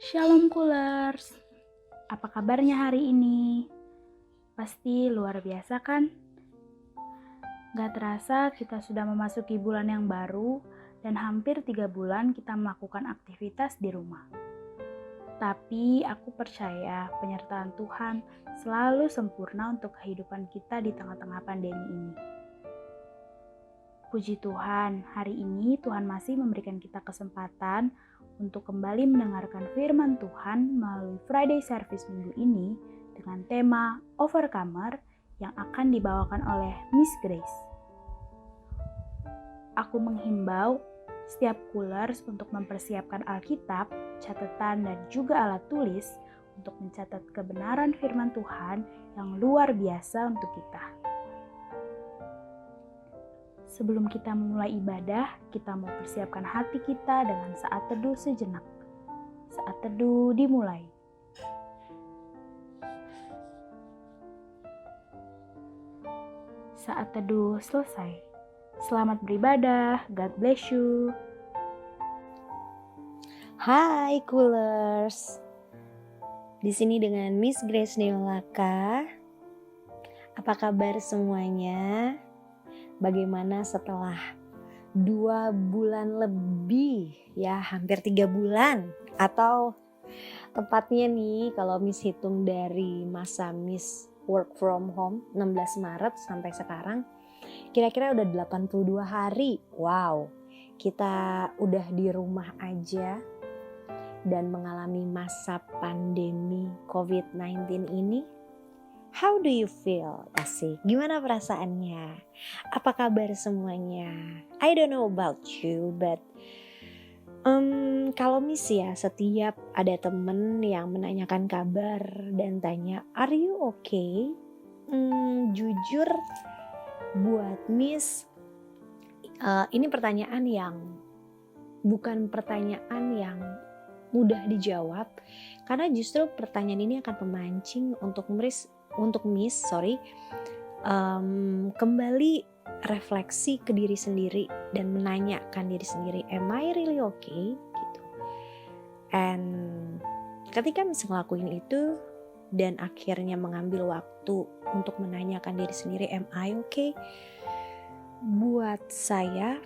Shalom Coolers, apa kabarnya hari ini? Pasti luar biasa kan? Gak terasa kita sudah memasuki bulan yang baru dan hampir 3 bulan kita melakukan aktivitas di rumah. Tapi aku percaya penyertaan Tuhan selalu sempurna untuk kehidupan kita di tengah-tengah pandemi ini. Puji Tuhan, hari ini Tuhan masih memberikan kita kesempatan untuk kembali mendengarkan firman Tuhan melalui Friday Service minggu ini dengan tema Overcomer yang akan dibawakan oleh Miss Grace. Aku menghimbau setiap coolers untuk mempersiapkan Alkitab, catatan dan juga alat tulis untuk mencatat kebenaran firman Tuhan yang luar biasa untuk kita. Sebelum kita memulai ibadah, kita mau persiapkan hati kita dengan saat teduh sejenak. Saat teduh dimulai. Saat teduh selesai. Selamat beribadah, God bless you. Hai Coolers, di sini dengan Miss Grace Neolaka. Apa kabar semuanya? Bagaimana setelah 2 bulan lebih, ya hampir 3 bulan, atau tepatnya nih kalau Miss hitung dari masa Miss work from home 16 Maret sampai sekarang, kira-kira udah 82 hari. Wow, kita udah di rumah aja dan mengalami masa pandemi COVID-19 ini. How do you feel? Asik, gimana perasaannya? Apa kabar semuanya? I don't know about you, but kalau Miss ya, setiap ada temen yang menanyakan kabar dan tanya, are you okay? Jujur buat Miss, ini pertanyaan yang bukan pertanyaan yang mudah dijawab, karena justru pertanyaan ini akan memancing untuk Miss kembali refleksi ke diri sendiri dan menanyakan diri sendiri, am I really okay? Gitu. And ketika Miss ngelakuin itu dan akhirnya mengambil waktu untuk menanyakan diri sendiri, am I okay? Buat saya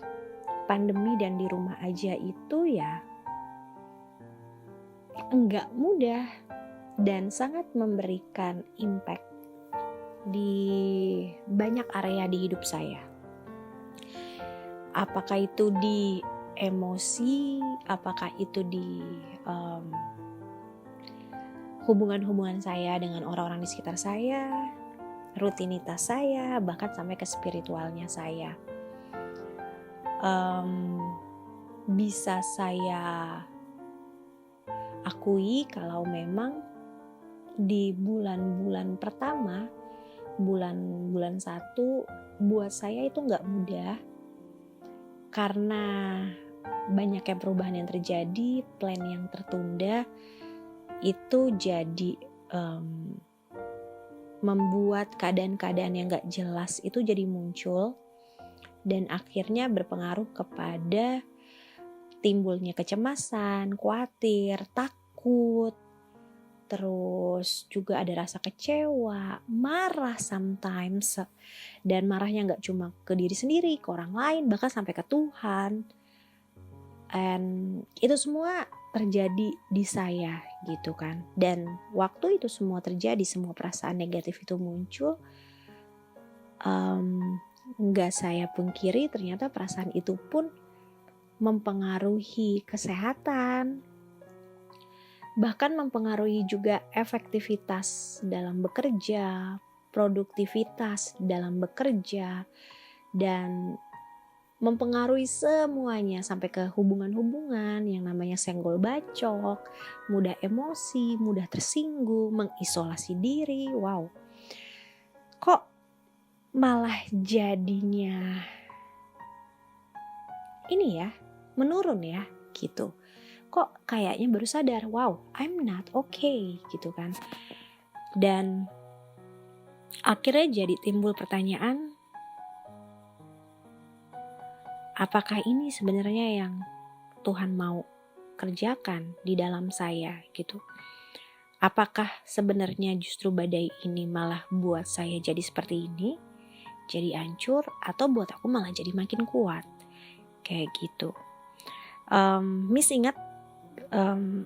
pandemi dan di rumah aja itu ya enggak mudah dan sangat memberikan impact di banyak area di hidup saya. Apakah itu di emosi, apakah itu di hubungan-hubungan saya dengan orang-orang di sekitar saya, rutinitas saya, bahkan sampai ke spiritualnya saya. Bisa saya akui kalau memang di bulan-bulan pertama, bulan 1 buat saya itu gak mudah karena banyaknya perubahan yang terjadi, plan yang tertunda itu jadi membuat keadaan-keadaan yang gak jelas itu jadi muncul dan akhirnya berpengaruh kepada timbulnya kecemasan, khawatir, takut, terus juga ada rasa kecewa, marah sometimes, dan marahnya gak cuma ke diri sendiri, ke orang lain, bahkan sampai ke Tuhan. And itu semua terjadi di saya gitu kan. Dan waktu itu semua terjadi, semua perasaan negatif itu muncul, gak saya pungkiri ternyata perasaan itu pun mempengaruhi kesehatan, bahkan mempengaruhi juga efektivitas dalam bekerja, produktivitas dalam bekerja, dan mempengaruhi semuanya sampai ke hubungan-hubungan yang namanya senggol bacok, mudah emosi, mudah tersinggung, mengisolasi diri. Wow, kok malah jadinya ini ya, menurun ya gitu. Kok kayaknya baru sadar, wow, I'm not okay gitu kan. Dan akhirnya jadi timbul pertanyaan, apakah ini sebenarnya yang Tuhan mau? kerjakan di dalam saya gitu. Apakah sebenarnya justru badai ini malah buat saya jadi seperti ini, jadi hancur, atau buat aku malah jadi makin kuat, kayak gitu. Miss ingat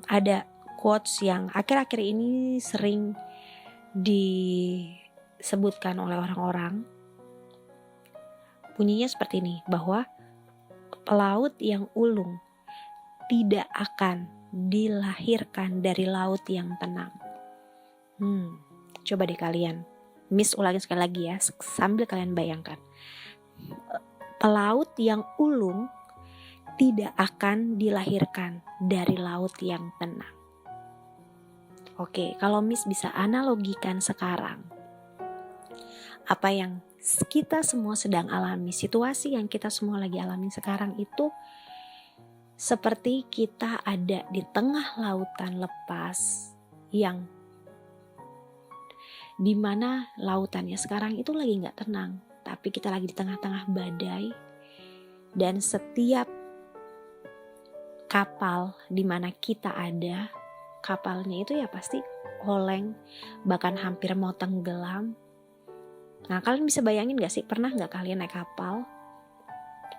ada quotes yang akhir-akhir ini sering disebutkan oleh orang-orang. Bunyinya seperti ini, bahwa laut yang ulung tidak akan dilahirkan dari laut yang tenang. Coba deh kalian, Miss ulangin sekali lagi ya, sambil kalian bayangkan. Pelaut yang ulung tidak akan dilahirkan dari laut yang tenang. Oke, kalau Miss bisa analogikan sekarang, apa yang kita semua sedang alami, situasi yang kita semua lagi alami sekarang itu seperti kita ada di tengah lautan lepas yang dimana lautannya sekarang itu lagi gak tenang, tapi kita lagi di tengah-tengah badai, dan setiap kapal dimana kita ada, kapalnya itu ya pasti oleng, bahkan hampir mau tenggelam. Nah, kalian bisa bayangin gak sih, pernah gak kalian naik kapal,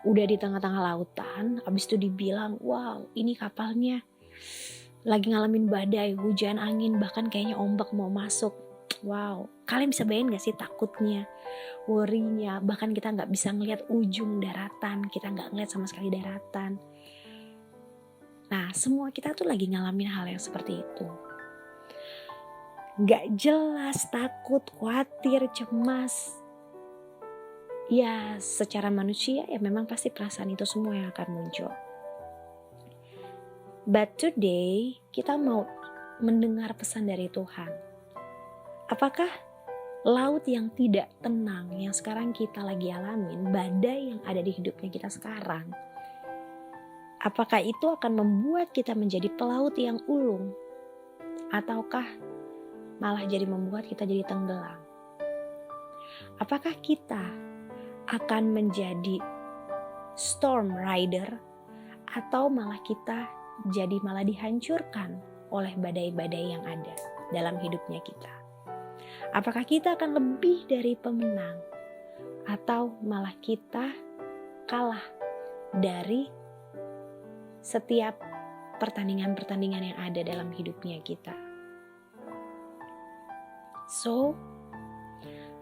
udah di tengah-tengah lautan, abis itu dibilang, wow ini kapalnya lagi ngalamin badai, hujan angin, bahkan kayaknya ombak mau masuk. Wow, kalian bisa bayangin gak sih takutnya, worry-nya, bahkan kita gak bisa ngeliat ujung daratan, kita gak ngeliat sama sekali daratan. Nah, semua kita tuh lagi ngalamin hal yang seperti itu. Gak jelas, takut, khawatir, cemas. Ya, secara manusia ya memang pasti perasaan itu semua yang akan muncul. But today, kita mau mendengar pesan dari Tuhan. Apakah laut yang tidak tenang yang sekarang kita lagi alamin, badai yang ada di hidupnya kita sekarang, apakah itu akan membuat kita menjadi pelaut yang ulung? Ataukah malah jadi membuat kita jadi tenggelam? Apakah kita akan menjadi storm rider? Atau malah kita jadi malah dihancurkan oleh badai-badai yang ada dalam hidupnya kita? Apakah kita akan lebih dari pemenang? Atau malah kita kalah dari setiap pertandingan-pertandingan yang ada dalam hidupnya kita? So,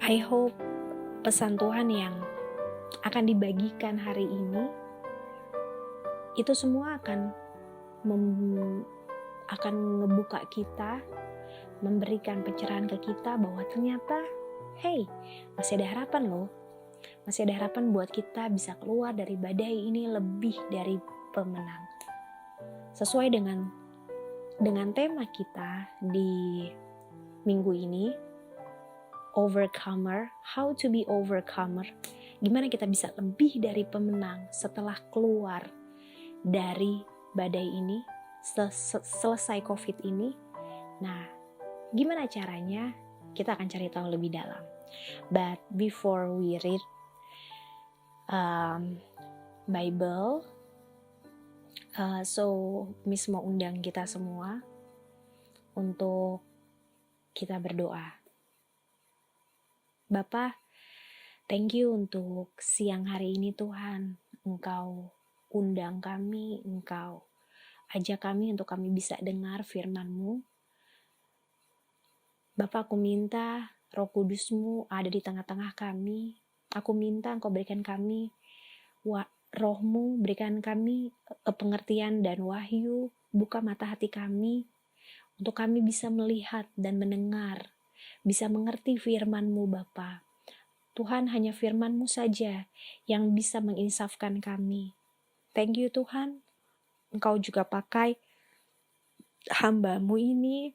I hope pesan Tuhan yang akan dibagikan hari ini itu semua akan ngebuka kita, memberikan pencerahan ke kita bahwa ternyata hey, masih ada harapan loh. Masih ada harapan buat kita bisa keluar dari badai ini lebih dari pemenang. Sesuai dengan tema kita di minggu ini, overcomer, how to be overcomer. Gimana kita bisa lebih dari pemenang setelah keluar dari badai ini, selesai COVID ini. Nah, gimana caranya? Kita akan cari tahu lebih dalam. But before we read Bible, so Miss mau undang kita semua untuk kita berdoa. Bapa, thank you untuk siang hari ini Tuhan. Engkau undang kami, Engkau ajak kami untuk kami bisa dengar firman-Mu. Bapa, aku minta Roh Kudus-Mu ada di tengah-tengah kami. Aku minta Engkau berikan kami Roh-Mu, berikan kami pengertian dan wahyu, buka mata hati kami, untuk kami bisa melihat dan mendengar, bisa mengerti firman-Mu Bapa. Tuhan, hanya firman-Mu saja yang bisa menginsafkan kami. Thank you Tuhan, Engkau juga pakai hamba-Mu ini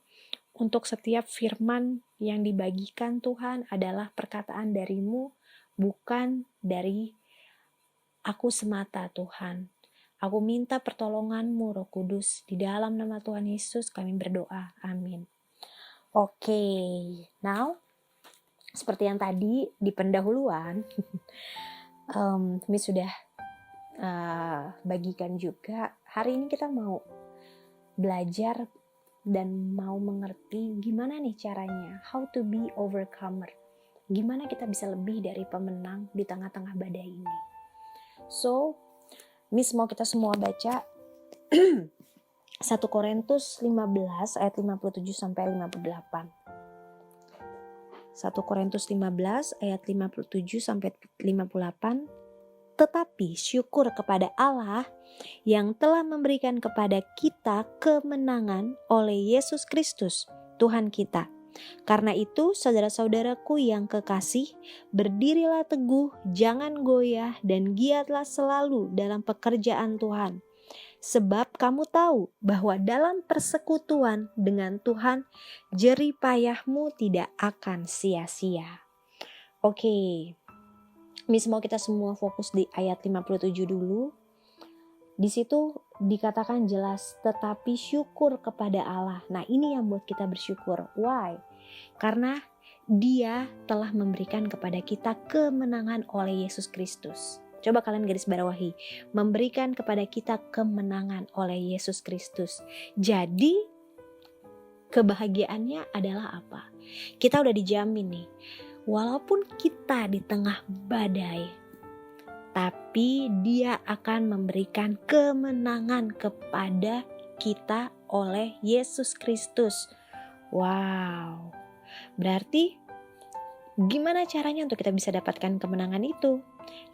untuk setiap firman yang dibagikan Tuhan adalah perkataan dari-Mu, bukan dari aku semata Tuhan. Aku minta pertolongan-Mu Roh Kudus, di dalam nama Tuhan Yesus kami berdoa, amin. Oke, now seperti yang tadi di pendahuluan, Miss sudah bagikan juga. Hari ini kita mau belajar dan mau mengerti gimana nih caranya, how to be overcomer. Gimana kita bisa lebih dari pemenang di tengah-tengah badai ini. So, Miss mau kita semua baca 1 Korintus 15 ayat 57 sampai 58. 1 Korintus 15 ayat 57 sampai 58. Tetapi syukur kepada Allah yang telah memberikan kepada kita kemenangan oleh Yesus Kristus, Tuhan kita. Karena itu, saudara-saudaraku yang kekasih, berdirilah teguh, jangan goyah, dan giatlah selalu dalam pekerjaan Tuhan. Sebab kamu tahu bahwa dalam persekutuan dengan Tuhan, jerih payahmu tidak akan sia-sia. Oke, Miss mau kita semua fokus di ayat 57 dulu. Di situ dikatakan jelas, tetapi syukur kepada Allah. Nah, ini yang buat kita bersyukur. Why? Karena Dia telah memberikan kepada kita kemenangan oleh Yesus Kristus. Coba kalian garis bawahi, memberikan kepada kita kemenangan oleh Yesus Kristus. Jadi, kebahagiaannya adalah apa? Kita udah dijamin nih, walaupun kita di tengah badai, tapi Dia akan memberikan kemenangan kepada kita oleh Yesus Kristus. Wow. Berarti gimana caranya untuk kita bisa dapatkan kemenangan itu?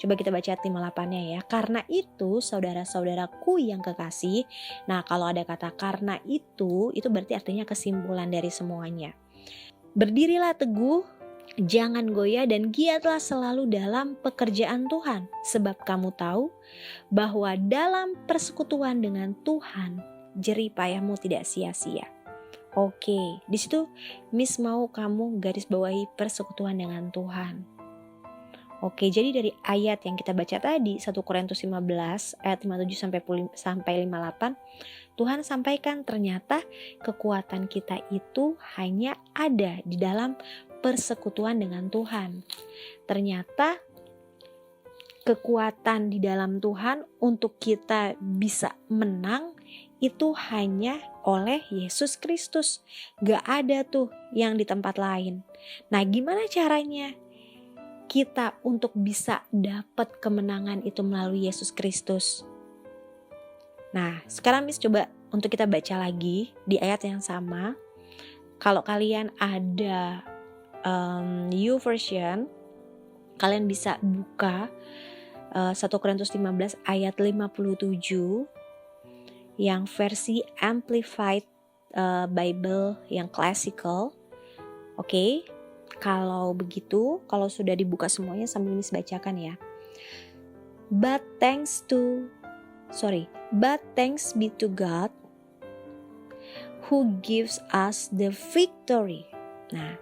Coba kita baca ayat 58-nya ya. Karena itu saudara-saudaraku yang kekasih. Nah, kalau ada kata karena itu berarti artinya kesimpulan dari semuanya. Berdirilah teguh, jangan goyah, dan giatlah selalu dalam pekerjaan Tuhan. Sebab kamu tahu bahwa dalam persekutuan dengan Tuhan, jerih payahmu tidak sia-sia. Oke, di situ Miss mau kamu garis bawahi persekutuan dengan Tuhan. Oke, jadi dari ayat yang kita baca tadi, 1 Korintus 15 ayat 57 sampai 58, Tuhan sampaikan ternyata kekuatan kita itu hanya ada di dalam persekutuan dengan Tuhan. Ternyata kekuatan di dalam Tuhan untuk kita bisa menang itu hanya oleh Yesus Kristus. Gak ada tuh yang di tempat lain. Nah, gimana caranya kita untuk bisa dapat kemenangan itu melalui Yesus Kristus? Nah, sekarang Miss coba untuk kita baca lagi di ayat yang sama. Kalau kalian ada YouVersion, kalian bisa buka 1 Korintus 15 ayat 57 yang versi Amplified Bible yang classical. Oke, kalau begitu, kalau sudah dibuka semuanya sambil Miss bacakan ya. But thanks be to God who gives us the victory. Nah,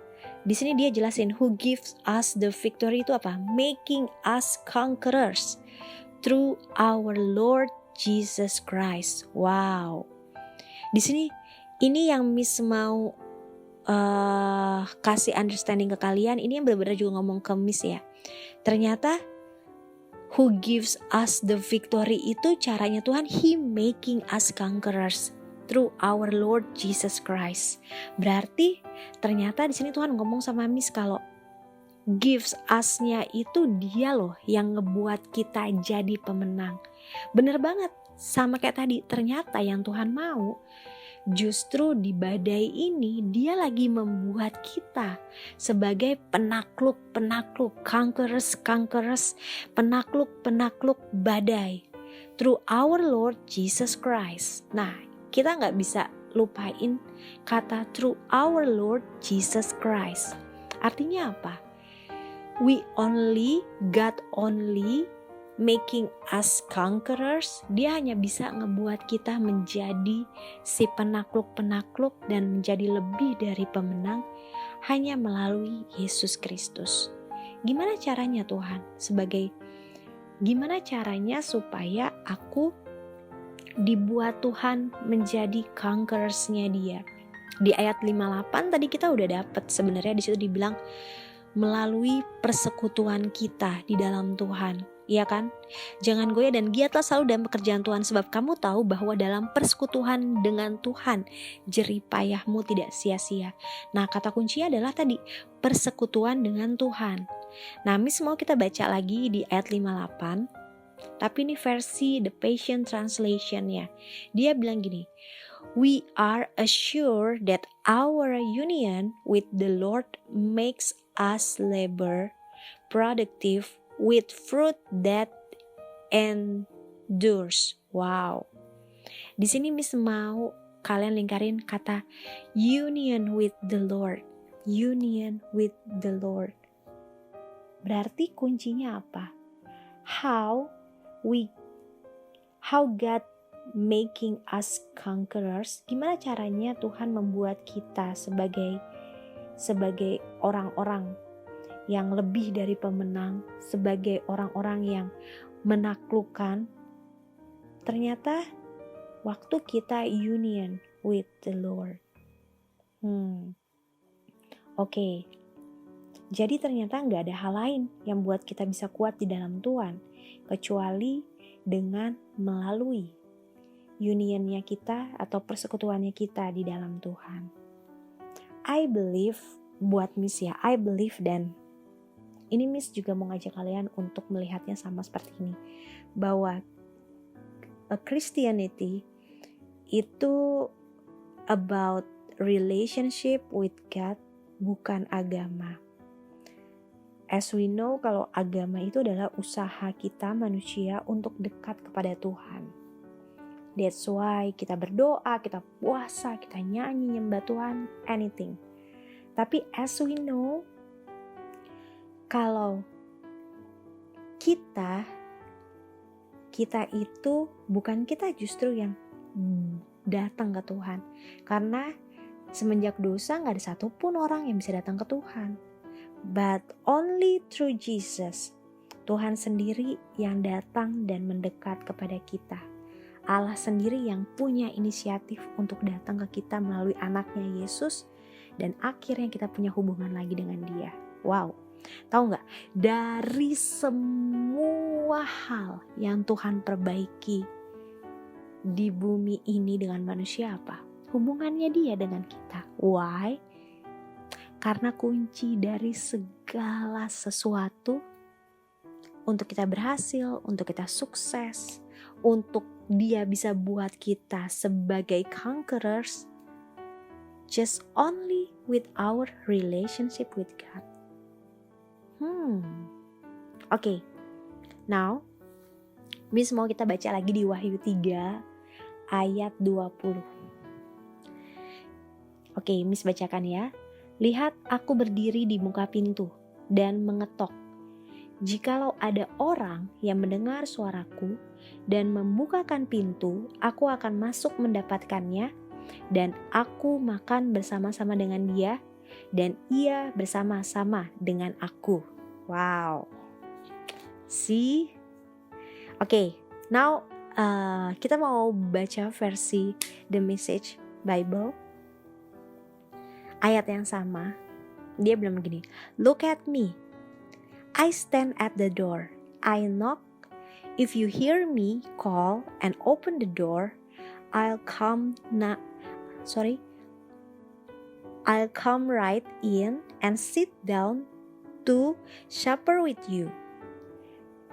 di sini dia jelasin who gives us the victory itu apa? Making us conquerors through our Lord Jesus Christ. Wow. Di sini ini yang Miss mau kasih understanding ke kalian. Ini yang benar-benar juga ngomong ke Miss ya. Ternyata who gives us the victory itu caranya Tuhan, He making us conquerors through our Lord Jesus Christ. Berarti ternyata di sini Tuhan ngomong sama Miss kalau gives us-nya itu Dia loh yang ngebuat kita jadi pemenang. Bener banget, sama kayak tadi. Ternyata yang Tuhan mau justru di badai ini Dia lagi membuat kita sebagai penakluk, conquerors, penakluk badai through our Lord Jesus Christ. Nah, kita gak bisa lupain kata through our Lord Jesus Christ. Artinya apa? God only making us conquerors. Dia hanya bisa ngebuat kita menjadi si penakluk dan menjadi lebih dari pemenang hanya melalui Yesus Kristus. Gimana caranya Tuhan? Gimana caranya supaya aku dibuat Tuhan menjadi conquerors-nya Dia? Di ayat 58 tadi kita udah dapet sebenarnya, di situ dibilang melalui persekutuan kita di dalam Tuhan. Iya kan? Jangan goyah dan giatlah selalu dalam pekerjaan Tuhan, sebab kamu tahu bahwa dalam persekutuan dengan Tuhan jerih payahmu tidak sia-sia. Nah, kata kuncinya adalah tadi persekutuan dengan Tuhan. Nah, Miss mau kita baca lagi di ayat 58. Tapi ini versi The Passion Translation ya. Dia bilang gini, "We are assured that our union with the Lord makes us labor productive with fruit that endures." Wow. Di sini Miss mau kalian lingkarin kata union with the Lord. Union with the Lord. Berarti kuncinya apa? How God making us conquerors. Gimana caranya Tuhan membuat kita sebagai orang-orang yang lebih dari pemenang, sebagai orang-orang yang menaklukkan. Ternyata waktu kita union with the Lord. Oke. Jadi ternyata gak ada hal lain yang buat kita bisa kuat di dalam Tuhan, kecuali dengan melalui unionnya kita atau persekutuannya kita di dalam Tuhan. I believe, buat Miss ya, I believe, dan ini Miss juga mau ngajak kalian untuk melihatnya sama seperti ini, bahwa Christianity itu about relationship with God, bukan agama. As we know, kalau agama itu adalah usaha kita manusia untuk dekat kepada Tuhan. That's why kita berdoa, kita puasa, kita nyanyi, nyembah Tuhan, anything. Tapi as we know, kalau kita itu bukan kita justru yang datang ke Tuhan. Karena semenjak dosa gak ada satupun orang yang bisa datang ke Tuhan. But only through Jesus, Tuhan sendiri yang datang dan mendekat kepada kita. Allah sendiri yang punya inisiatif untuk datang ke kita melalui anaknya Yesus, dan akhirnya kita punya hubungan lagi dengan Dia. Wow, tahu gak? Dari semua hal yang Tuhan perbaiki di bumi ini dengan manusia, apa? Hubungannya Dia dengan kita. Why? Karena kunci dari segala sesuatu untuk kita berhasil, untuk kita sukses, untuk Dia bisa buat kita sebagai conquerors, just only with our relationship with God. Okay. Now, Miss mau kita baca lagi di Wahyu 3 ayat 20. Oke, Miss bacakan ya. "Lihat, aku berdiri di muka pintu dan mengetok. Jikalau ada orang yang mendengar suaraku dan membukakan pintu, aku akan masuk mendapatkannya, dan aku makan bersama-sama dengan dia, dan ia bersama-sama dengan aku." Wow. See? Oke, now kita mau baca versi The Message Bible. Ayat yang sama, dia bilang begini, "Look at me. I stand at the door. I knock. If you hear me call and open the door, I'll come right in and sit down to supper with you."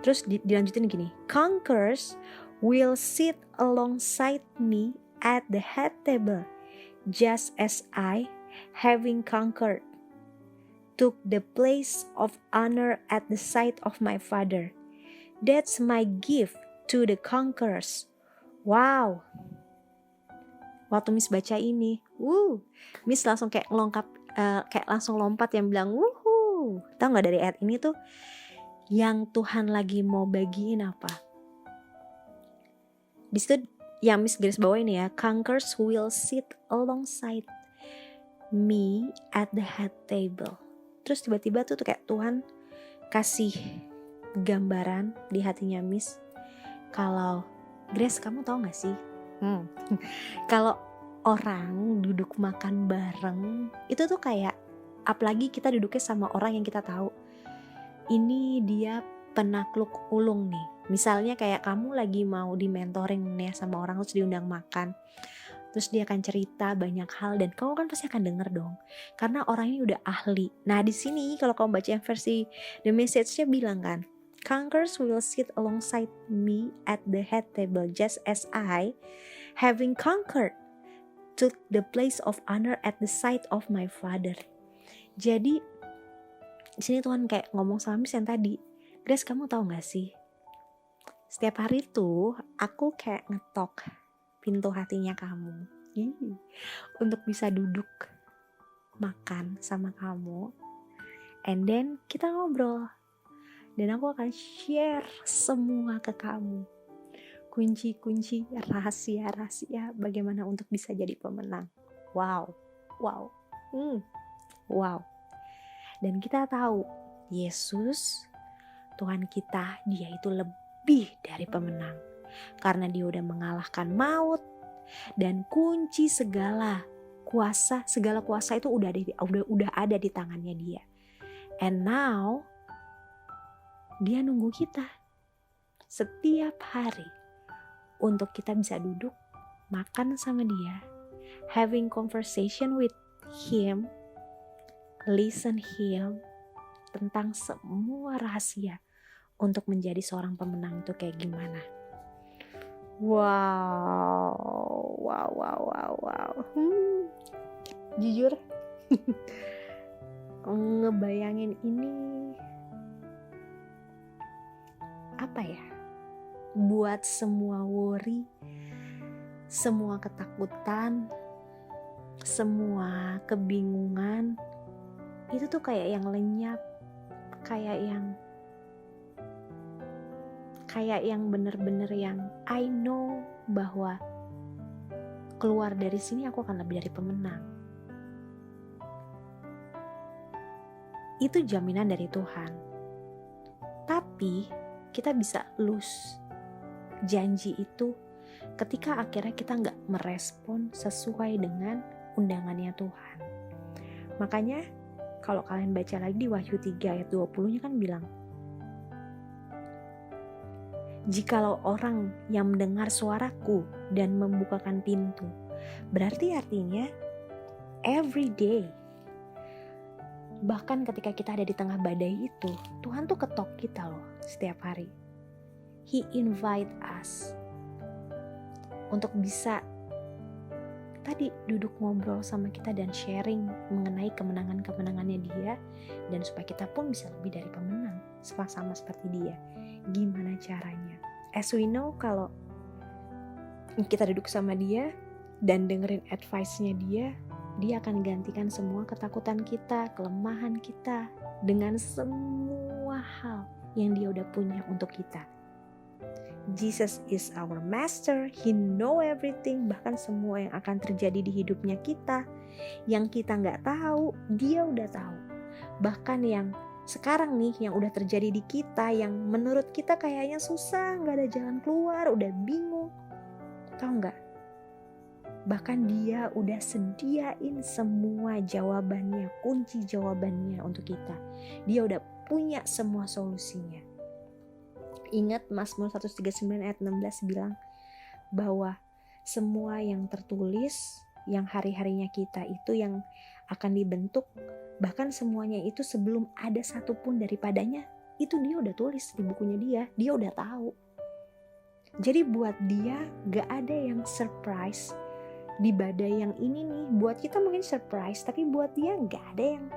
Terus dilanjutin gini, "Conquerors will sit alongside me at the head table, just as I, having conquered, took the place of honor at the side of my Father. That's my gift to the conquerors." Wow. Waktu Miss baca ini, Miss langsung kayak langsung lompat yang bilang, "Wuhu." Tahu nggak dari ayat ini tuh yang Tuhan lagi mau bagiin apa? Di situ yang Miss garis bawah ini ya, "Conquerors will sit alongside me at the head table." Terus tiba-tiba tuh kayak Tuhan kasih gambaran di hatinya Miss, kalau Grace, kamu tahu gak sih? Kalau orang duduk makan bareng, itu tuh kayak, apalagi kita duduknya sama orang yang kita tahu, ini dia penakluk ulung nih. Misalnya kayak kamu lagi mau di mentoring nih sama orang, terus diundang makan, terus dia akan cerita banyak hal dan kamu kan pasti akan denger dong, karena orang ini udah ahli. Nah di sini kalau kamu baca yang versi The Message-nya bilang kan, conquerors will sit alongside me at the head table just as I, having conquered, took the place of honor at the side of my father. Jadi di sini Tuhan kayak ngomong sama Miss yang tadi, Grace, kamu tahu gak sih, setiap hari tuh aku kayak ngetok pintu hatinya kamu untuk bisa duduk makan sama kamu, and then kita ngobrol, dan aku akan share semua ke kamu, kunci-kunci, rahasia-rahasia bagaimana untuk bisa jadi pemenang. Wow. Dan kita tahu Yesus, Tuhan kita, dia itu lebih dari pemenang, karena dia udah mengalahkan maut, dan kunci segala kuasa itu udah ada di tangannya dia. And now dia nunggu kita setiap hari untuk kita bisa duduk makan sama dia, having conversation with him, listen him tentang semua rahasia untuk menjadi seorang pemenang itu kayak gimana. Wow. Jujur ngebayangin ini apa ya, buat semua worry, semua ketakutan, semua kebingungan itu tuh kayak yang lenyap, kayak yang bener-bener yang I know bahwa keluar dari sini aku akan lebih dari pemenang. Itu jaminan dari Tuhan. Tapi kita bisa lose janji itu ketika akhirnya kita gak merespon sesuai dengan undangannya Tuhan. Makanya kalau kalian baca lagi di Wahyu 3 ayat 20-nya kan bilang, jikalau orang yang mendengar suaraku dan membukakan pintu, berarti artinya every day, bahkan ketika kita ada di tengah badai itu, Tuhan tuh ketok kita loh setiap hari. He invite us untuk bisa tadi duduk ngobrol sama kita dan sharing mengenai kemenangannya dia, dan supaya kita pun bisa lebih dari pemenang sama seperti dia. Gimana caranya? As we know, kalau kita duduk sama dia dan dengerin advice-nya dia akan gantikan semua ketakutan kita, kelemahan kita dengan semua hal yang dia udah punya untuk kita. Jesus is our master, he know everything, bahkan semua yang akan terjadi di hidupnya kita, yang kita gak tahu, dia udah tahu. Bahkan yang sekarang nih, yang udah terjadi di kita, yang menurut kita kayaknya susah, gak ada jalan keluar, udah bingung, tahu gak? Bahkan dia udah sediain semua jawabannya, kunci jawabannya untuk kita. Dia udah punya semua solusinya. Ingat Mazmur 139 ayat 16 bilang bahwa semua yang tertulis, yang hari-harinya kita itu yang akan dibentuk, bahkan semuanya itu sebelum ada satupun daripadanya, itu dia udah tulis di bukunya dia udah tahu. Jadi buat dia gak ada yang surprise di badai yang ini nih. Buat kita mungkin surprise, tapi buat dia gak ada yang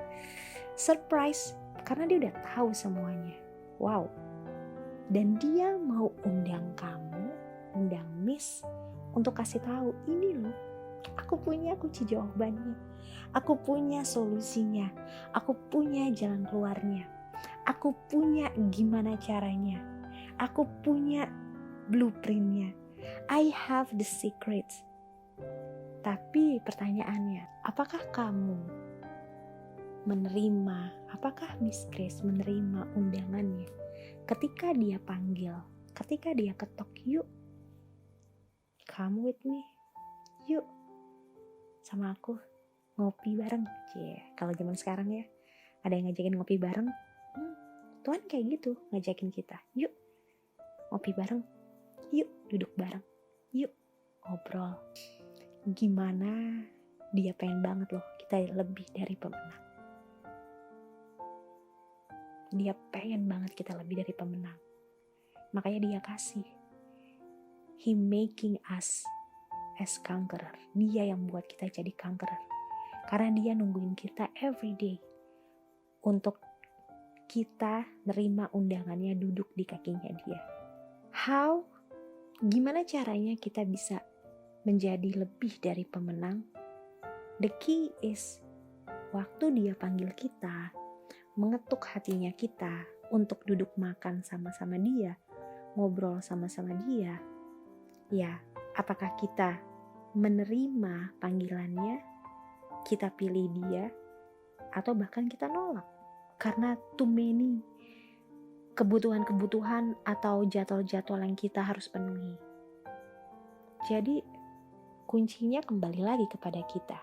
surprise karena dia udah tahu semuanya. Wow. Dan dia mau undang kamu, undang Miss untuk kasih tahu, ini loh, aku punya kunci jawabannya, aku punya solusinya, aku punya jalan keluarnya, aku punya gimana caranya, aku punya blueprintnya, I have the secrets. Tapi pertanyaannya, apakah kamu menerima, apakah Miss Grace menerima undangannya? Ketika dia panggil, ketika dia ketok, yuk, come with me, yuk, sama aku ngopi bareng. Kalau zaman sekarang ya, ada yang ngajakin ngopi bareng, Tuhan kayak gitu ngajakin kita, yuk ngopi bareng, yuk duduk bareng, yuk ngobrol. Gimana dia pengen banget loh kita lebih dari pemenang. Dia pengen banget kita lebih dari pemenang. Makanya dia kasih. He making us as conqueror. Dia yang buat kita jadi conqueror. Karena dia nungguin kita every day untuk kita nerima undangannya duduk di kakinya dia. How? Gimana caranya kita bisa menjadi lebih dari pemenang? The key is waktu dia panggil kita, mengetuk hatinya kita untuk duduk makan sama-sama dia, ngobrol sama-sama dia. Ya, apakah kita menerima panggilannya, kita pilih dia, atau bahkan kita nolak? Karena too many kebutuhan-kebutuhan atau jadwal-jadwal yang kita harus penuhi. Jadi, kuncinya kembali lagi kepada kita.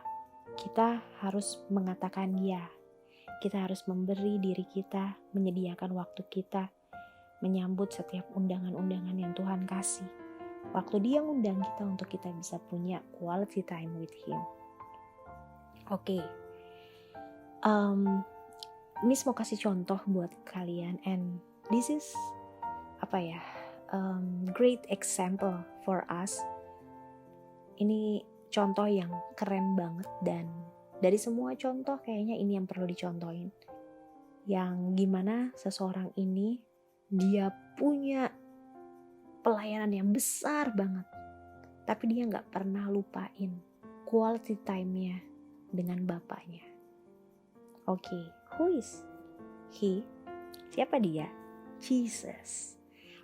Kita harus mengatakan ya. Kita harus memberi diri kita, menyediakan waktu kita, menyambut setiap undangan-undangan yang Tuhan kasih. Waktu dia ngundang kita untuk kita bisa punya quality time with Him. Oke. Miss mau kasih contoh buat kalian, and this is great example for us. Ini contoh yang keren banget, dan dari semua contoh kayaknya ini yang perlu dicontohin. Yang gimana seseorang ini dia punya pelayanan yang besar banget, tapi dia gak pernah lupain quality time-nya dengan bapaknya. Oke, who is he? Siapa dia? Jesus.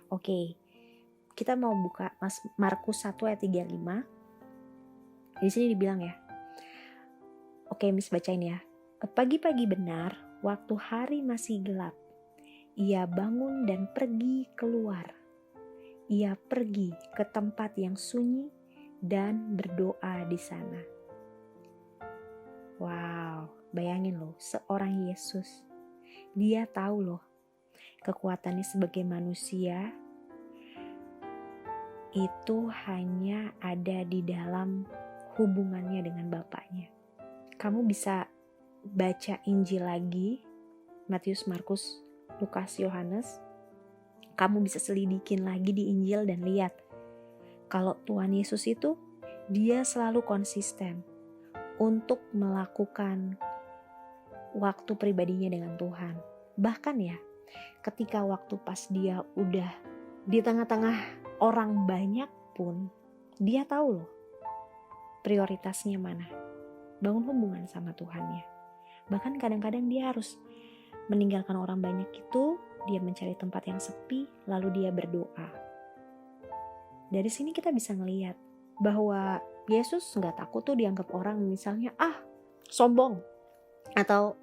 Oke, kita mau buka Markus 1 ayat 35. Di sini dibilang ya. Oke, Miss bacain ya. Pagi-pagi benar, waktu hari masih gelap, ia bangun dan pergi keluar. Ia pergi ke tempat yang sunyi dan berdoa di sana. Wow, bayangin loh, seorang Yesus. Dia tahu loh, kekuatannya sebagai manusia itu hanya ada di dalam hubungannya dengan Bapaknya. Kamu bisa baca Injil lagi, Matius, Markus, Lukas, Yohanes. Kamu bisa selidikin lagi di Injil dan lihat kalau Tuhan Yesus itu dia selalu konsisten untuk melakukan waktu pribadinya dengan Tuhan. Bahkan ya, ketika waktu pas dia udah di tengah-tengah orang banyak pun, dia tahu loh prioritasnya mana. Bangun hubungan sama Tuhannya. Bahkan kadang-kadang dia harus meninggalkan orang banyak itu, dia mencari tempat yang sepi, lalu dia berdoa. Dari sini kita bisa ngelihat bahwa Yesus gak takut tuh dianggap orang misalnya, sombong. Atau,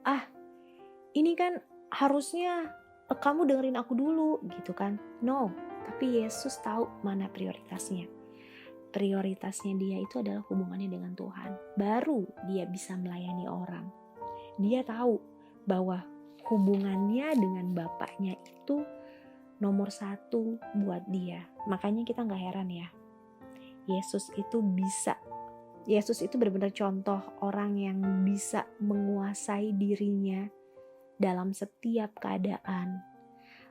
ini kan harusnya kamu dengerin aku dulu gitu kan. No, tapi Yesus tahu mana prioritasnya. Prioritasnya dia itu adalah hubungannya dengan Tuhan. Baru dia bisa melayani orang. Dia tahu bahwa hubungannya dengan Bapaknya itu nomor 1 buat dia. Makanya kita gak heran ya, Yesus itu benar-benar contoh orang yang bisa menguasai dirinya dalam setiap keadaan.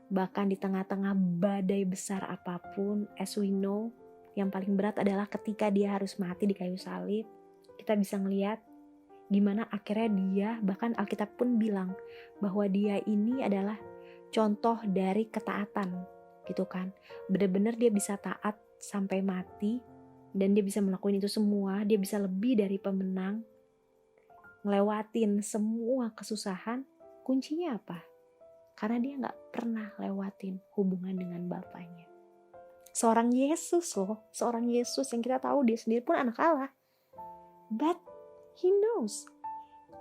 Bahkan di tengah-tengah badai besar apapun, as we know, yang paling berat adalah ketika dia harus mati di kayu salib. Kita bisa ngelihat gimana akhirnya dia, bahkan Alkitab pun bilang bahwa dia ini adalah contoh dari ketaatan gitu kan. Benar-benar dia bisa taat sampai mati, dan dia bisa melakukan itu semua. Dia bisa lebih dari pemenang, ngelewatin semua kesusahan. Kuncinya apa? Karena dia gak pernah lewatin hubungan dengan Bapaknya. Seorang Yesus loh, seorang Yesus yang kita tahu dia sendiri pun anak Allah. But he knows,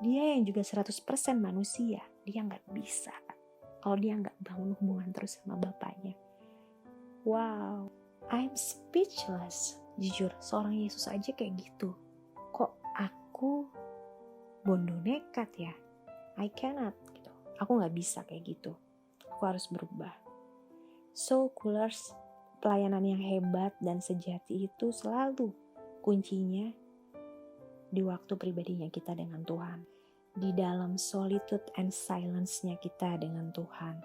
dia yang juga 100% manusia, dia gak bisa kalau dia gak bangun hubungan terus sama Bapaknya. Wow, I'm speechless. Jujur, seorang Yesus aja kayak gitu. Kok aku bondo nekat ya? I cannot gitu. Aku gak bisa kayak gitu. aku harus berubah. So, Coolers, pelayanan yang hebat dan sejati itu selalu kuncinya di waktu pribadinya kita dengan Tuhan. Di dalam solitude and silence-nya kita dengan Tuhan.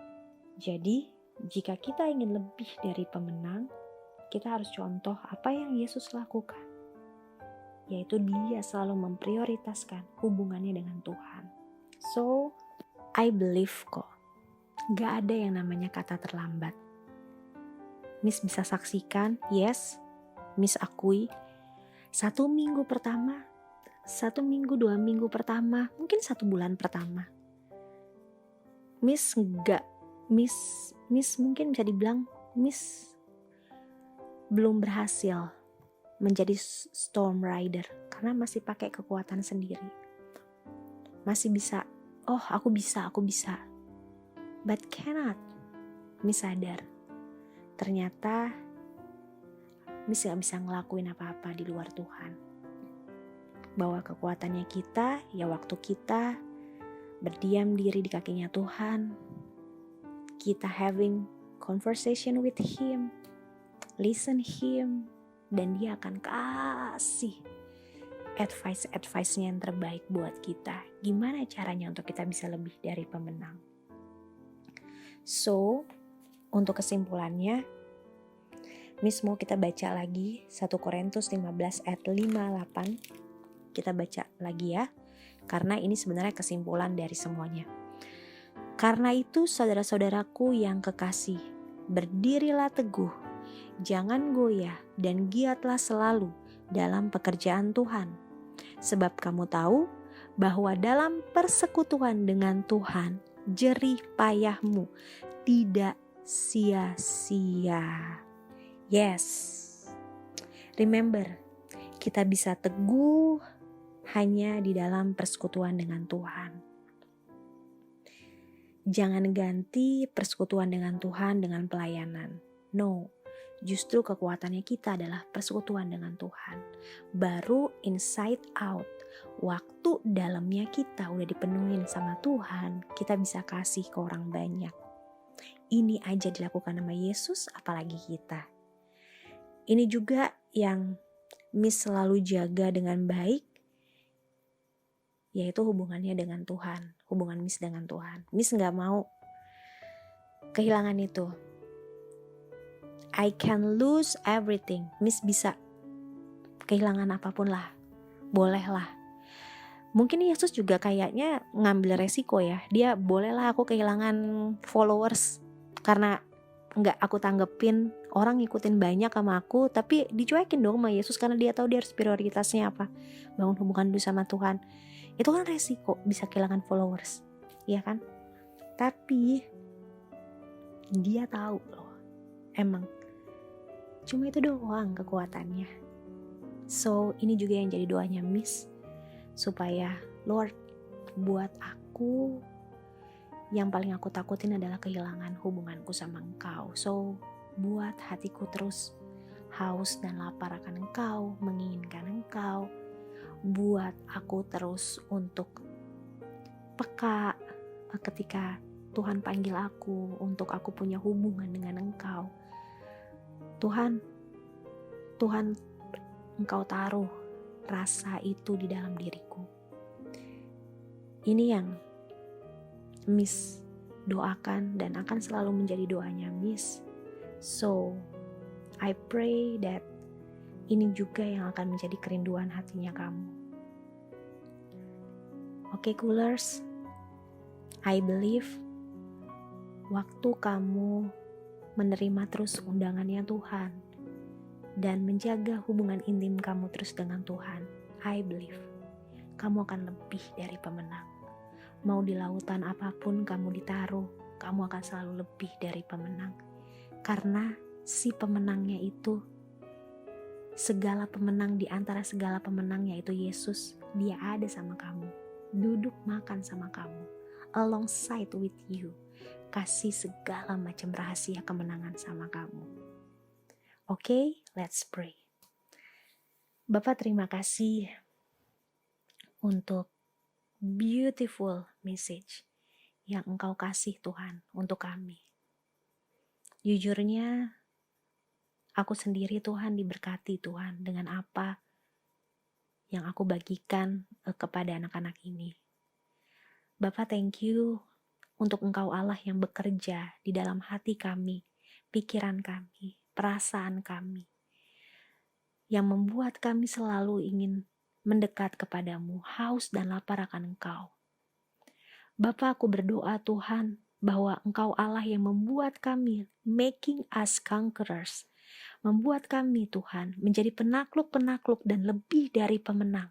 Jadi, jika kita ingin lebih dari pemenang, kita harus contoh apa yang Yesus lakukan. Yaitu dia selalu memprioritaskan hubungannya dengan Tuhan. So, I believe kok, gak ada yang namanya kata terlambat. Miss bisa saksikan, yes, Miss akui, 1 minggu pertama, 1 minggu, 2 minggu pertama, mungkin 1 bulan pertama, Miss mungkin bisa dibilang, Miss belum berhasil menjadi storm rider, karena masih pakai kekuatan sendiri. Masih bisa, oh aku bisa, but cannot. Miss sadar, ternyata Miss gak bisa ngelakuin apa-apa di luar Tuhan. Bahwa kekuatannya kita, ya waktu kita berdiam diri di kakinya Tuhan, kita having conversation with Him, listen Him, dan dia akan kasih advice-nya yang terbaik buat kita. Gimana caranya untuk kita bisa lebih dari pemenang. So, untuk kesimpulannya, Miss mau kita baca lagi 1 Korintus 15 ayat 5-8. Kita baca lagi ya, karena ini sebenarnya kesimpulan dari semuanya. Karena itu saudara-saudaraku yang kekasih, berdirilah teguh, jangan goyah dan giatlah selalu dalam pekerjaan Tuhan. Sebab kamu tahu bahwa dalam persekutuan dengan Tuhan, jerih payahmu tidak sia-sia. Yes, remember, kita bisa teguh hanya di dalam persekutuan dengan Tuhan. Jangan ganti persekutuan dengan Tuhan dengan pelayanan. No, justru kekuatannya kita adalah persekutuan dengan Tuhan. Baru inside out, waktu dalamnya kita udah dipenuhin sama Tuhan, kita bisa kasih ke orang banyak. Ini aja dilakukan sama Yesus, apalagi kita. Ini juga yang Miss selalu jaga dengan baik, yaitu hubungannya dengan Tuhan, hubungan Miss dengan Tuhan. Miss gak mau kehilangan itu. I can lose everything. Miss bisa kehilangan apapun lah, boleh lah. Mungkin Yesus juga kayaknya ngambil resiko ya. Dia bolehlah aku kehilangan followers karena gak aku tanggepin, orang ngikutin banyak sama aku, tapi dicuekin dong sama Yesus karena dia tahu dia harus prioritasnya apa, bangun hubungan dulu sama Tuhan. Itu kan resiko, bisa kehilangan followers, ya kan? Tapi dia tahu loh, emang cuma itu doang kekuatannya. So ini juga yang jadi doanya Miss, supaya Lord, buat aku, yang paling aku takutin adalah kehilangan hubunganku sama Engkau. So buat hatiku terus haus dan lapar akan Engkau, menginginkan Engkau. Buat aku terus untuk peka ketika Tuhan panggil aku, untuk aku punya hubungan dengan Engkau. Tuhan, Engkau taruh rasa itu di dalam diriku. Ini yang Miss doakan dan akan selalu menjadi doanya Miss. So, I pray that ini juga yang akan menjadi kerinduan hatinya kamu. Oke, Coolers, I believe waktu kamu menerima terus undangannya Tuhan dan menjaga hubungan intim kamu terus dengan Tuhan, I believe kamu akan lebih dari pemenang. Mau di lautan apapun kamu ditaruh, kamu akan selalu lebih dari pemenang. Karena si pemenangnya itu, segala pemenang di antara segala pemenang, yaitu Yesus, dia ada sama kamu, duduk makan sama kamu, alongside with you, kasih segala macam rahasia kemenangan sama kamu. Oke, let's pray. Bapak, terima kasih untuk beautiful message yang Engkau kasih Tuhan untuk kami. Jujurnya, aku sendiri Tuhan diberkati Tuhan dengan apa yang aku bagikan kepada anak-anak ini. Bapak, thank you untuk Engkau Allah yang bekerja di dalam hati kami, pikiran kami, perasaan kami, yang membuat kami selalu ingin mendekat kepadamu, haus dan lapar akan Engkau. Bapa, aku berdoa Tuhan bahwa Engkau Allah yang membuat kami, making us conquerors, membuat kami Tuhan menjadi penakluk-penakluk dan lebih dari pemenang.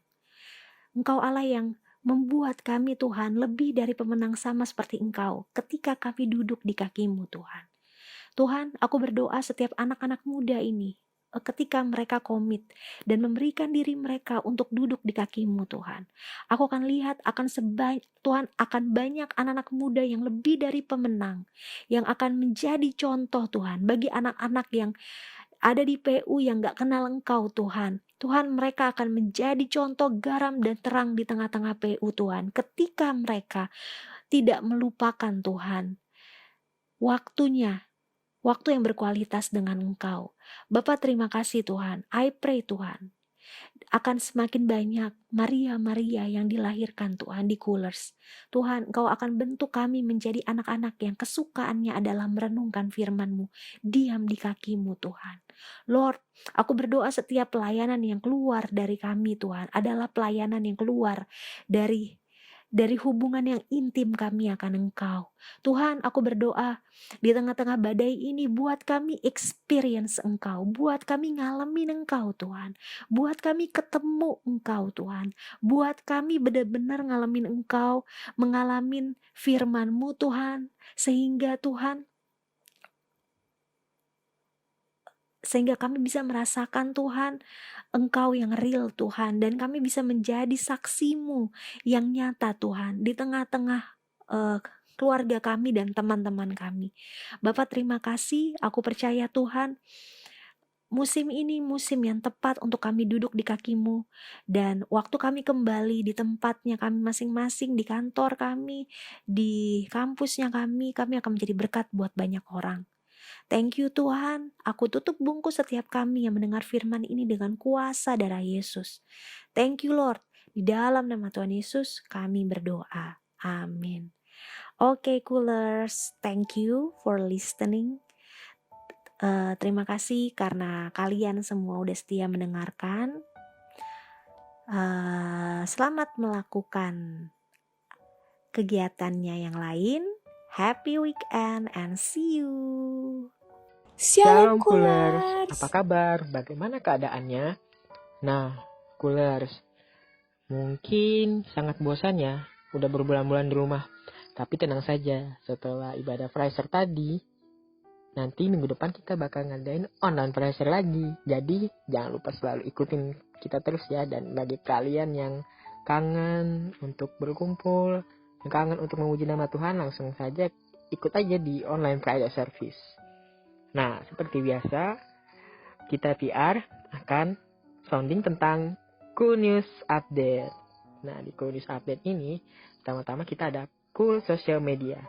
Engkau Allah yang membuat kami Tuhan lebih dari pemenang sama seperti Engkau ketika kami duduk di kaki-Mu Tuhan. Tuhan, aku berdoa setiap anak-anak muda ini ketika mereka komit dan memberikan diri mereka untuk duduk di kaki-Mu Tuhan. Aku akan lihat Tuhan akan banyak anak-anak muda yang lebih dari pemenang, yang akan menjadi contoh Tuhan bagi anak-anak yang ada di PU yang gak kenal Engkau Tuhan. Tuhan, mereka akan menjadi contoh garam dan terang di tengah-tengah PU Tuhan. Ketika mereka tidak melupakan Tuhan waktu yang berkualitas dengan Engkau. Bapak, terima kasih Tuhan. I pray Tuhan, akan semakin banyak Maria-Maria yang dilahirkan Tuhan di Coolers. Tuhan, Engkau akan bentuk kami menjadi anak-anak yang kesukaannya adalah merenungkan firman-Mu, diam di kaki-Mu Tuhan. Lord, aku berdoa setiap pelayanan yang keluar dari kami Tuhan adalah pelayanan yang keluar dari hubungan yang intim kami akan Engkau. Tuhan, aku berdoa di tengah-tengah badai ini buat kami experience Engkau, buat kami ngalamin Engkau Tuhan, buat kami ketemu Engkau Tuhan, buat kami benar-benar ngalamin Engkau, mengalamin firman-Mu Tuhan, sehingga kami bisa merasakan Tuhan, Engkau yang real Tuhan, dan kami bisa menjadi saksi-Mu yang nyata Tuhan di tengah-tengah keluarga kami dan teman-teman kami. Bapak, terima kasih, aku percaya Tuhan, musim ini musim yang tepat untuk kami duduk di kaki-Mu, dan waktu kami kembali di tempatnya kami masing-masing, di kantor kami, di kampusnya kami akan menjadi berkat buat banyak orang. Thank you Tuhan, aku tutup bungkus setiap kami yang mendengar firman ini dengan kuasa darah Yesus. Thank you Lord, di dalam nama Tuhan Yesus kami berdoa. Amin. Oke Coolers, thank you for listening. Terima kasih karena kalian semua udah setia mendengarkan. Selamat melakukan kegiatannya yang lain. Happy weekend and see you. Shalom Coolers, apa kabar? Bagaimana keadaannya? Nah, Coolers, mungkin sangat bosan ya, udah berbulan-bulan di rumah. Tapi tenang saja, setelah ibadah Fraser tadi, nanti minggu depan kita bakal ngadain online Fraser lagi. Jadi, jangan lupa selalu ikutin kita terus ya. Dan bagi kalian yang kangen untuk berkumpul, yang kangen untuk memuji nama Tuhan, langsung saja ikut aja di online Friday Service. Nah, seperti biasa, kita PR akan sounding tentang Cool News Update. Nah, di Cool News Update ini, pertama-tama kita ada Cool Social Media.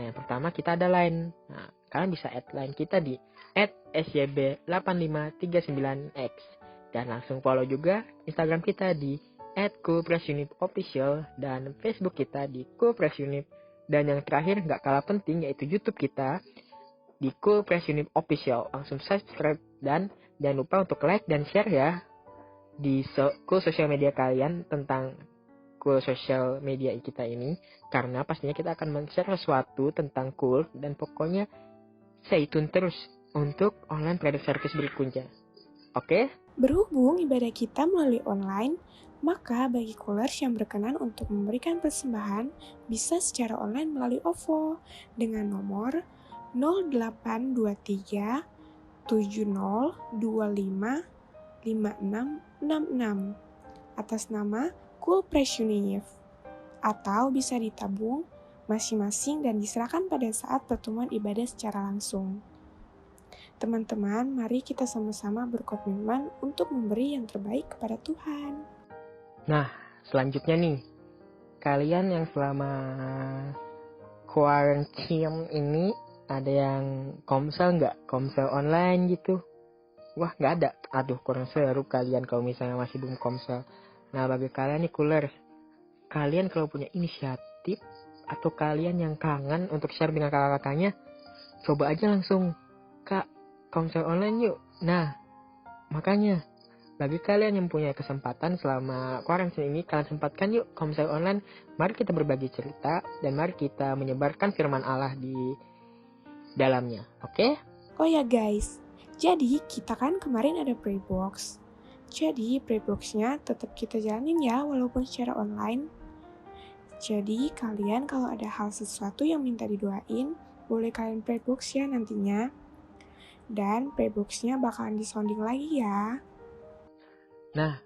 Nah, yang pertama kita ada Line. Nah, kalian bisa add Line kita di @sjb8539x. Dan langsung follow juga Instagram kita di @coolpressunitofficial dan Facebook kita di Cool Press Unit. Dan yang terakhir gak kalah penting yaitu YouTube kita di Cool Press Unit Official. Langsung subscribe dan jangan lupa untuk like dan share ya di Cool Social Media kalian tentang Cool Social Media kita ini, karena pastinya kita akan men-share sesuatu tentang Cool dan pokoknya stay tune terus untuk online product service berikutnya. Oke? Berhubung ibadah kita melalui online, maka bagi Coolers yang berkenan untuk memberikan persembahan bisa secara online melalui OVO dengan nomor 0823 7025 5666 atas nama Cool Press Unit, atau bisa ditabung masing-masing dan diserahkan pada saat pertemuan ibadah secara langsung. Teman-teman, mari kita sama-sama berkomitmen untuk memberi yang terbaik kepada Tuhan. Nah, selanjutnya nih, kalian yang selama quarantine ini ada yang komsel nggak? Komsel online gitu? Wah, nggak ada. Aduh, kurang seru kalian kalau misalnya masih belum komsel. Nah, bagi kalian nih Coolers, kalian kalau punya inisiatif atau kalian yang kangen untuk share dengan kakak-kakaknya, coba aja langsung, Kak, komsel online yuk. Nah, makanya bagi kalian yang punya kesempatan selama quarantine ini, kalian sempatkan yuk komsel online. Mari kita berbagi cerita dan mari kita menyebarkan firman Allah di dalamnya. Oke? Oh ya guys, jadi kita kan kemarin ada pray box. Jadi pray box-nya tetap kita jalanin ya walaupun secara online. Jadi kalian kalau ada hal sesuatu yang minta didoain, boleh kalian pray box ya nantinya. Dan pray box-nya bakalan disounding lagi ya. Nah,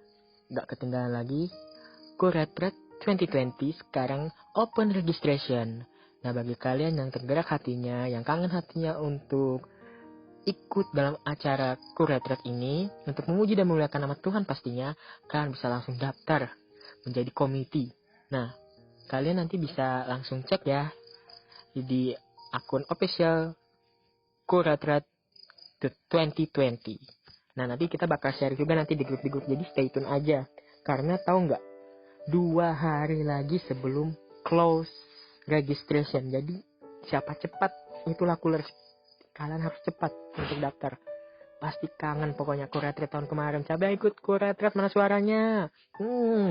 nggak ketinggalan lagi, Kuretret 2020 sekarang open registration. Nah, bagi kalian yang tergerak hatinya, yang kangen hatinya untuk ikut dalam acara Kuretret ini, untuk memuji dan memuliakan nama Tuhan pastinya, kalian bisa langsung daftar menjadi komiti. Nah, kalian nanti bisa langsung cek ya di akun official Kuretret 2020. Nah, nanti kita bakal share juga nanti di grup-grup, jadi stay tune aja. Karena tahu nggak, 2 hari lagi sebelum close registration. Jadi, siapa cepat, itulah Coolers. Kalian harus cepat untuk daftar. Pasti kangen pokoknya Kuretret tahun kemarin. Coba ikut Kuretret, mana suaranya?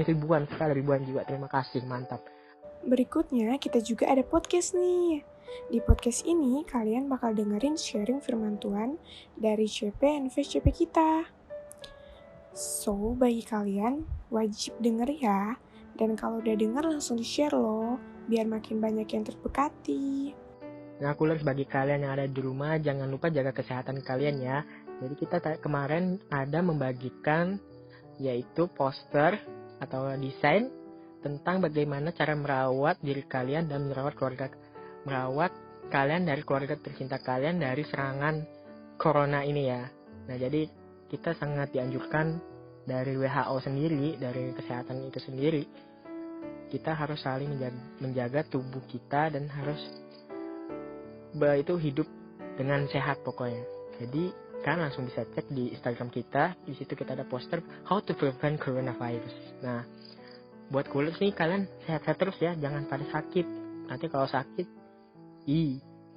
Ribuan juga. Terima kasih, mantap. Berikutnya kita juga ada podcast nih. Di podcast ini kalian bakal dengerin sharing firman Tuhan dari CP and VCP kita. So, bagi kalian wajib denger ya. Dan kalau udah denger langsung di-share loh, biar makin banyak yang terberkati. Nah, Coolers, bagi kalian yang ada di rumah, jangan lupa jaga kesehatan kalian ya. Jadi kita kemarin ada membagikan yaitu poster atau desain tentang bagaimana cara merawat diri kalian dan merawat kalian dari keluarga tercinta kalian dari serangan corona ini ya. Nah, jadi kita sangat dianjurkan dari WHO sendiri, dari kesehatan itu sendiri, kita harus saling menjaga tubuh kita dan harus itu hidup dengan sehat pokoknya. Jadi kalian langsung bisa cek di Instagram kita, di situ kita ada poster how to prevent coronavirus. Nah, buat Coolers nih, kalian sehat-sehat terus ya, jangan pada sakit. Nanti kalau sakit,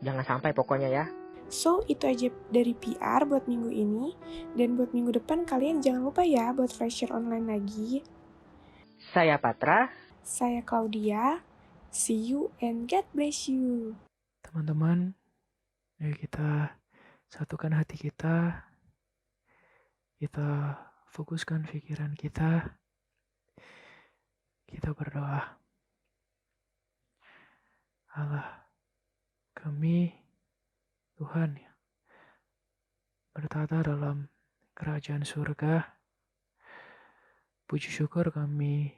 jangan sampai pokoknya ya. So, itu aja dari PR buat minggu ini. Dan buat minggu depan kalian jangan lupa ya buat fresher online lagi. Saya Patra. Saya Claudia. See you and God bless you. Teman-teman, ayo kita satukan hati kita fokuskan pikiran kita berdoa. Allah, kami Tuhan ya, bertata dalam kerajaan surga. Puji syukur kami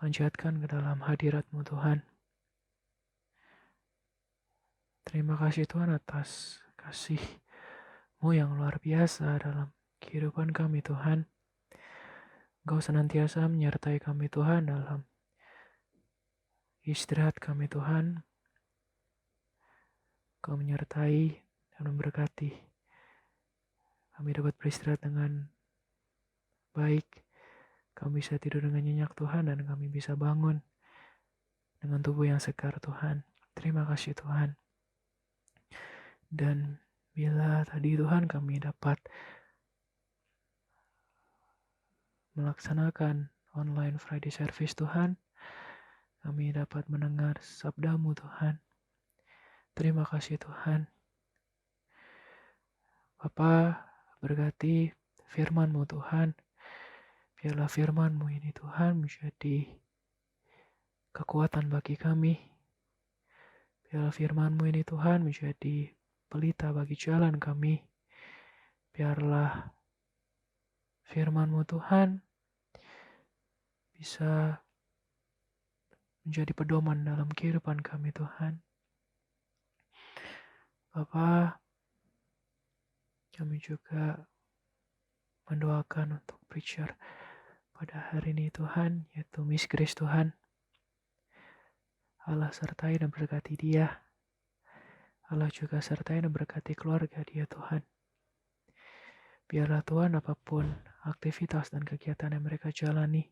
panjatkan ke dalam hadirat-Mu Tuhan. Terima kasih Tuhan atas kasih-Mu yang luar biasa dalam kehidupan kami Tuhan. Engkau senantiasa menyertai kami Tuhan dalam istirahat kami Tuhan. Engkau menyertai dan memberkati. Kami dapat beristirahat dengan baik. Kami bisa tidur dengan nyenyak Tuhan dan kami bisa bangun dengan tubuh yang segar Tuhan. Terima kasih Tuhan. Dan bila tadi Tuhan kami dapat melaksanakan online Friday service Tuhan, kami dapat mendengar sabda-Mu Tuhan. Terima kasih Tuhan. Bapa, berkati firman-Mu Tuhan. Biarlah firman-Mu ini Tuhan menjadi kekuatan bagi kami. Biarlah firman-Mu ini Tuhan menjadi pelita bagi jalan kami. Biarlah firman-Mu Tuhan bisa menjadi pedoman dalam kehidupan kami Tuhan. Bapa, kami juga mendoakan untuk preacher pada hari ini Tuhan, yaitu Miss Grace Tuhan. Allah sertai dan berkati dia. Allah juga sertai dan berkati keluarga dia Tuhan. Biarlah Tuhan apapun aktivitas dan kegiatan yang mereka jalani,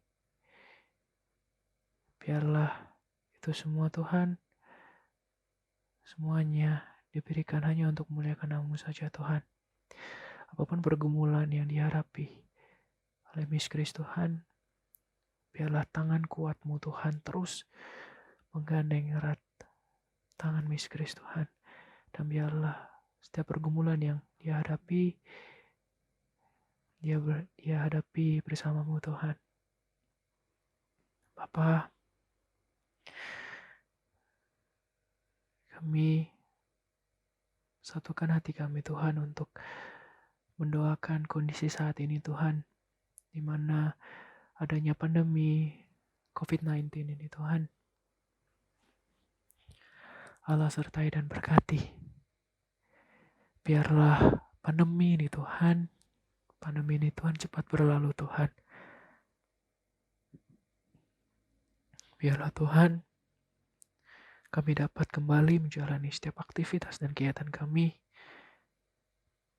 biarlah itu semua Tuhan, semuanya diberikan hanya untuk memuliakan nama-Mu saja Tuhan. Apapun pergumulan yang dihadapi oleh Miss Grace Tuhan, biarlah tangan kuat-Mu Tuhan terus menggandeng erat tangan Miss Grace Tuhan. Dan biarlah setiap pergumulan yang dia hadapi, dia hadapi bersama-Mu Tuhan. Bapa, kami satukan hati kami Tuhan untuk mendoakan kondisi saat ini Tuhan, di mana adanya pandemi COVID-19 ini Tuhan. Allah sertai dan berkati. Biarlah pandemi ini Tuhan cepat berlalu Tuhan. Biarlah Tuhan kami dapat kembali menjalani setiap aktivitas dan kegiatan kami,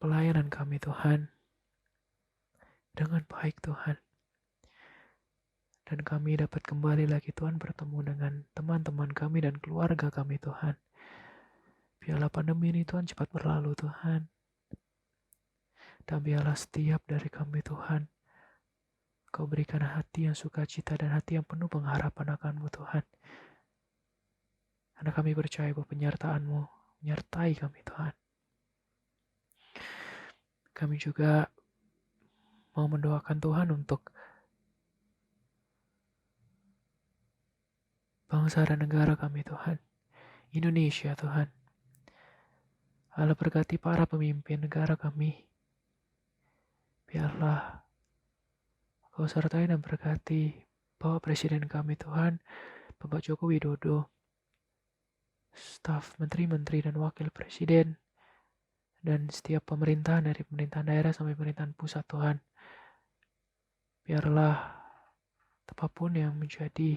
pelayanan kami Tuhan, dengan baik Tuhan. Dan kami dapat kembali lagi Tuhan bertemu dengan teman-teman kami dan keluarga kami Tuhan. Biarlah pandemi ini Tuhan cepat berlalu Tuhan. Dan biarlah setiap dari kami Tuhan, Kau berikan hati yang sukacita dan hati yang penuh pengharapan akan-Mu Tuhan. Karena kami percaya bahwa penyertaan-Mu menyertai kami Tuhan. Kami juga mau mendoakan Tuhan untuk bangsa dan negara kami Tuhan. Indonesia Tuhan. Allah berkati para pemimpin negara kami. Biarlah Kau sertai dan berkati Bapak Presiden kami Tuhan, Bapak Joko Widodo, staf menteri-menteri dan wakil presiden, dan setiap pemerintahan dari pemerintahan daerah sampai pemerintahan pusat Tuhan. Biarlah apapun yang menjadi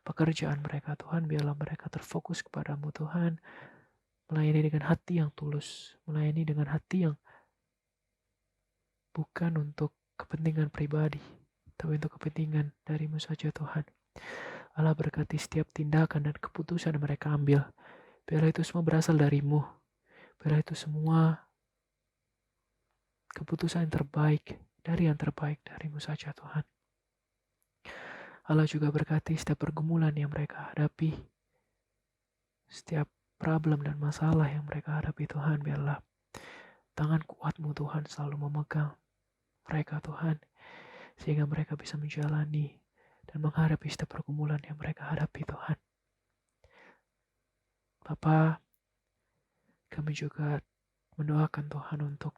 pekerjaan mereka Tuhan, biarlah mereka terfokus kepadamu Tuhan, melayani dengan hati yang tulus, melayani dengan hati yang bukan untuk kepentingan pribadi, tapi untuk kepentingan dari-Mu saja Tuhan. Allah berkati setiap tindakan dan keputusan yang mereka ambil. Biarlah itu semua berasal dari-Mu. Biarlah itu semua keputusan yang terbaik dari-Mu saja Tuhan. Allah juga berkati setiap pergumulan yang mereka hadapi, setiap problem dan masalah yang mereka hadapi Tuhan. Biarlah tangan kuat-Mu Tuhan selalu memegang mereka Tuhan, sehingga mereka bisa menjalani dan menghadapi setiap pergumulan yang mereka hadapi Tuhan. Bapa, kami juga mendoakan Tuhan untuk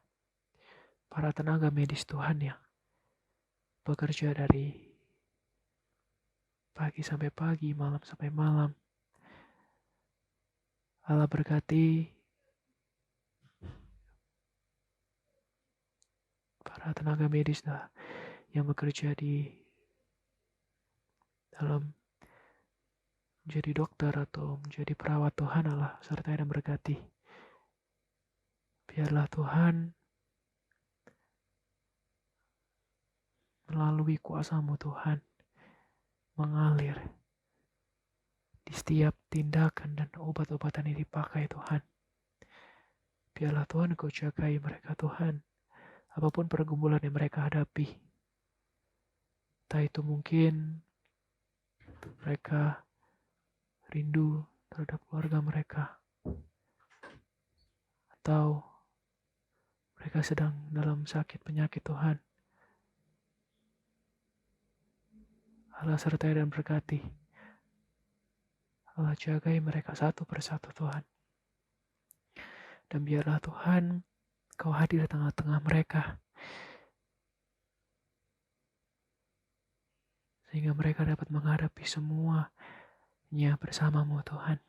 para tenaga medis Tuhan yang bekerja dari pagi sampai pagi, malam sampai malam. Allah berkati para tenaga medis yang bekerja di dalam menjadi dokter atau menjadi perawat Tuhan. Allah sertai dan berkati. Biarlah Tuhan melalui kuasa-Mu Tuhan mengalir di setiap tindakan dan obat-obatan yang dipakai Tuhan. Biarlah Tuhan Kau jagai mereka Tuhan, apapun pergumulan yang mereka hadapi. Entah itu mungkin mereka rindu terhadap keluarga mereka, atau mereka sedang dalam sakit penyakit Tuhan. Allah sertai dan berkati. Allah jagai mereka satu persatu Tuhan. Dan biarlah Tuhan Kau hadir di tengah-tengah mereka, sehingga mereka dapat menghadapi semuanya bersama-Mu Tuhan.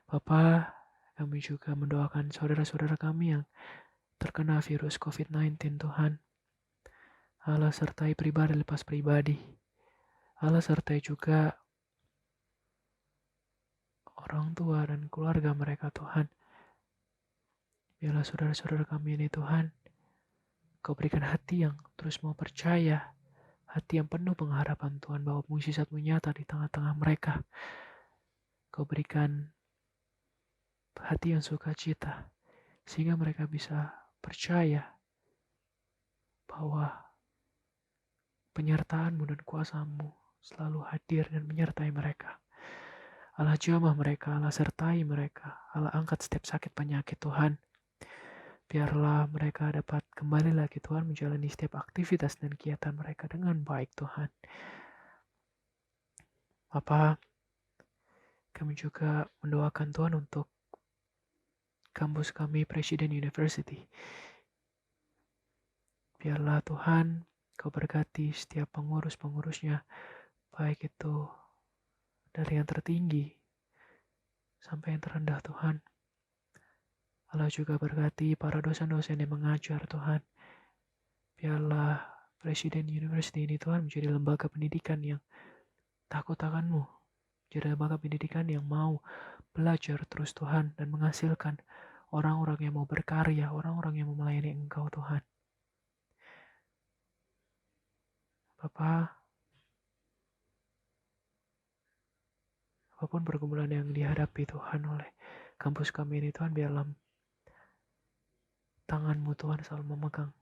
Bapa, kami juga mendoakan saudara-saudara kami yang terkena virus COVID-19 Tuhan. Allah sertai pribadi lepas pribadi. Allah sertai juga orang tua dan keluarga mereka Tuhan. Biarlah saudara-saudara kami ini Tuhan, Kau berikan hati yang terus mau percaya, hati yang penuh pengharapan Tuhan bahwa mujizat-Mu nyata di tengah-tengah mereka. Kau berikan hati yang sukacita, sehingga mereka bisa percaya bahwa penyertaan-Mu dan kuasa-Mu selalu hadir dan menyertai mereka. Allah jamah mereka, Allah sertai mereka, Allah angkat setiap sakit penyakit Tuhan. Biarlah mereka dapat kembali lagi Tuhan menjalani setiap aktivitas dan kegiatan mereka dengan baik Tuhan. Bapa, kami juga mendoakan Tuhan untuk kampus kami Presiden University. Biarlah Tuhan Kau berkati setiap pengurus-pengurusnya, baik itu dari yang tertinggi sampai yang terendah Tuhan. Allah juga berkati para dosen-dosen yang mengajar Tuhan. Biarlah Presiden University ini Tuhan menjadi lembaga pendidikan yang takut akan-Mu. Menjadi lembaga pendidikan yang mau belajar terus Tuhan dan menghasilkan orang-orang yang mau berkarya, orang-orang yang mau melayani Engkau Tuhan. Bapa, apapun pergumulan yang dihadapi Tuhan oleh kampus kami ini Tuhan, biarlah tangan-Mu Tuhan selalu memegang.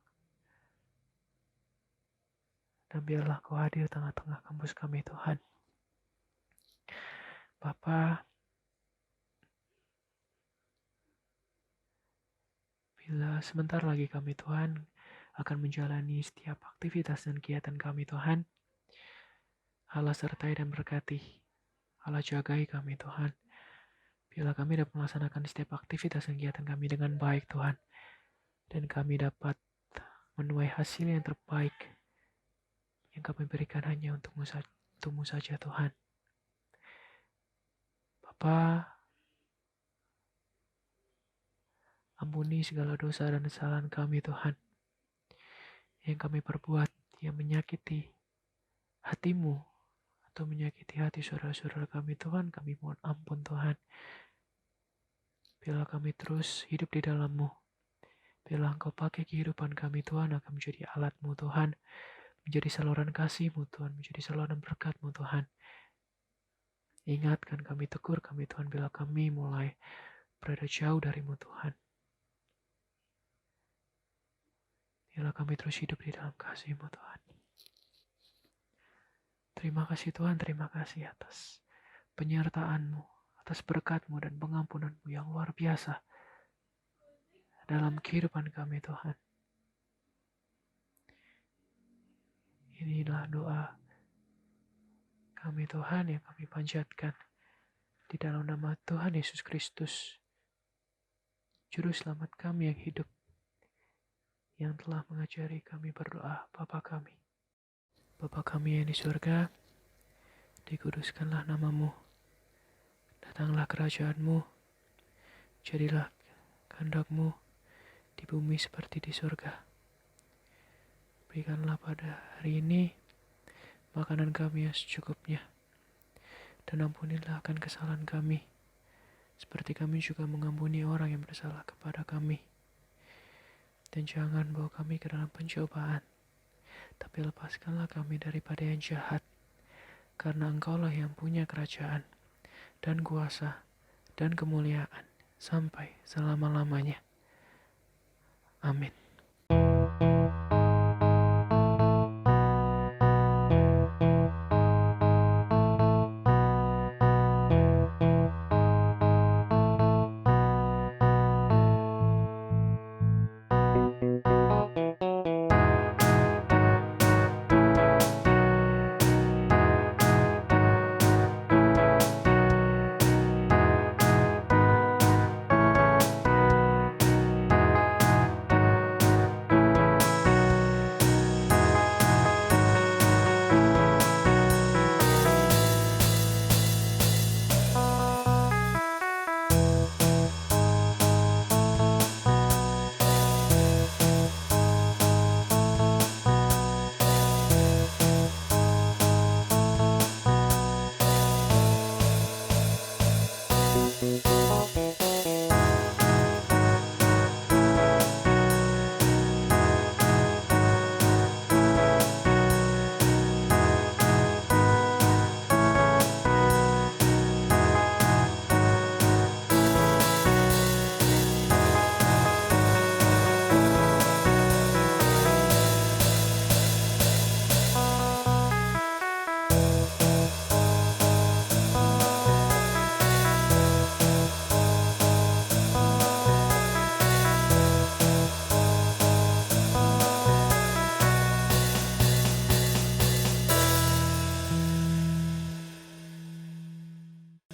Dan biarlah Kau hadir tengah-tengah kampus kami Tuhan. Bapa, bila sebentar lagi kami Tuhan akan menjalani setiap aktivitas dan kegiatan kami Tuhan, Allah sertai dan berkati. Allah jagai kami Tuhan. Bila kami dapat melaksanakan setiap aktivitas dan kegiatan kami dengan baik Tuhan. Dan kami dapat menuai hasil yang terbaik yang kami berikan hanya untuk-Mu saja Tuhan. Bapa, ampuni segala dosa dan kesalahan kami Tuhan, yang kami perbuat yang menyakiti hati-Mu atau menyakiti hati saudara-saudara kami Tuhan, kami mohon ampun Tuhan. Bila kami terus hidup di dalam-Mu, bila Engkau pakai kehidupan kami Tuhan akan menjadi alat-Mu Tuhan, menjadi saluran kasih-Mu Tuhan, menjadi saluran berkat-Mu Tuhan. Ingatkan kami, tegur kami Tuhan bila kami mulai berada jauh dari-Mu Tuhan. Bila kami terus hidup di dalam kasih-Mu Tuhan. Terima kasih Tuhan, terima kasih atas penyertaan-Mu, atas berkat-Mu dan pengampunan-Mu yang luar biasa dalam kehidupan kami Tuhan. Inilah doa kami Tuhan yang kami panjatkan di dalam nama Tuhan Yesus Kristus, Juru Selamat kami yang hidup, yang telah mengajari kami berdoa. Bapa kami. Bapa kami yang di surga, dikuduskanlah nama-Mu, datanglah kerajaan-Mu, jadilah kehendak-Mu di bumi seperti di surga. Berikanlah pada hari ini makanan kami yang secukupnya, dan ampunilah akan kesalahan kami, seperti kami juga mengampuni orang yang bersalah kepada kami. Dan jangan bawa kami ke dalam pencobaan, tapi lepaskanlah kami daripada yang jahat, karena Engkaulah yang punya kerajaan, dan kuasa, dan kemuliaan, sampai selama-lamanya. Amin.